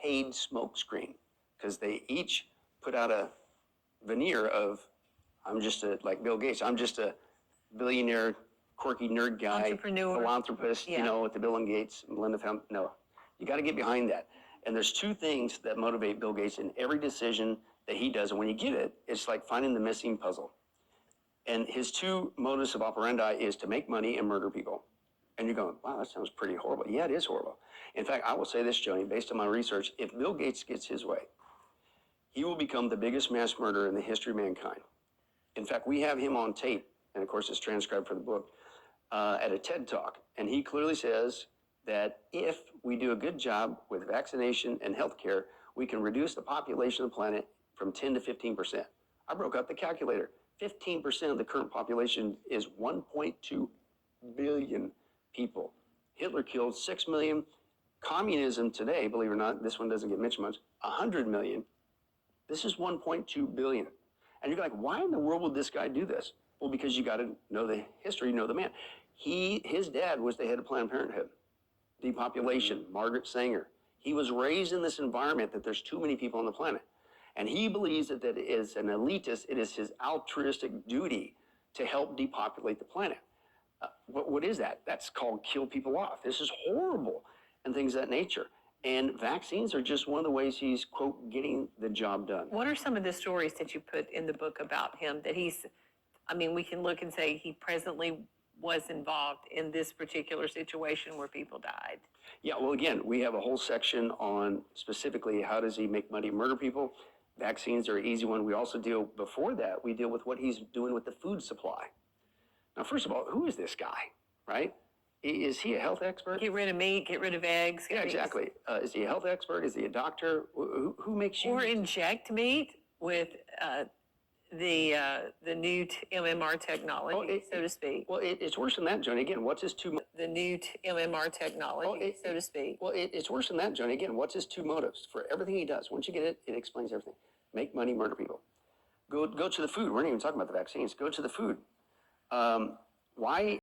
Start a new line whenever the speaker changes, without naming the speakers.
paid smokescreen because they each put out a veneer of, I'm just a, like Bill Gates, I'm just a billionaire, quirky nerd guy,
Entrepreneur.
philanthropist,
Yeah.
you know, with the Bill and Gates, Melinda Foundation. No, you got to get behind that. And there's two things that motivate Bill Gates in every decision that he does. And when you get it, it's like finding the missing puzzle. And his two modus of operandi is to make money and murder people. And you're going, wow, that sounds pretty horrible. Yeah, it is horrible. In fact, I will say this, Joni, based on my research, if Bill Gates gets his way, he will become the biggest mass murderer in the history of mankind. In fact, we have him on tape, and of course it's transcribed for the book, at a TED Talk. And he clearly says that if we do a good job with vaccination and healthcare, we can reduce the population of the planet from 10 to 15%. I broke out the calculator. 15% of the current population is 1.2 billion people. Hitler killed 6 million. Communism today, believe it or not, this one doesn't get mentioned much, 100 million. This is 1.2 billion. And you're like, why in the world would this guy do this? Well, because you got to know the history, know the man. His dad was the head of Planned Parenthood. Depopulation, Margaret Sanger. He was raised in this environment that there's too many people on the planet. And he believes that as an elitist, it is his altruistic duty to help depopulate the planet. What is that? That's called kill people off. This is horrible and things of that nature. And vaccines are just one of the ways he's, quote, getting the job done.
What are some of the stories that you put in the book about him that we can look and say he presently was involved in this particular situation where people died?
Yeah, well, again, we have a whole section on specifically how does he make money and murder people. Vaccines are an easy one. We also before that, we deal with what he's doing with the food supply. Now, first of all, who is this guy, right? Is he a health expert?
Get rid of meat, get rid of eggs.
Yeah, exactly. Is he a health expert? Is he a doctor? Who makes you?
Or inject meat with the new MMR technology, so to speak.
Well, it's worse than that, Joni. Again, what's his two?
The new MMR technology, so to speak.
Well, it's worse than that, Joni. Again, what's his two motives for everything he does? Once you get it, it explains everything. Make money, murder people. Go to the food. We're not even talking about the vaccines. Go to the food. Why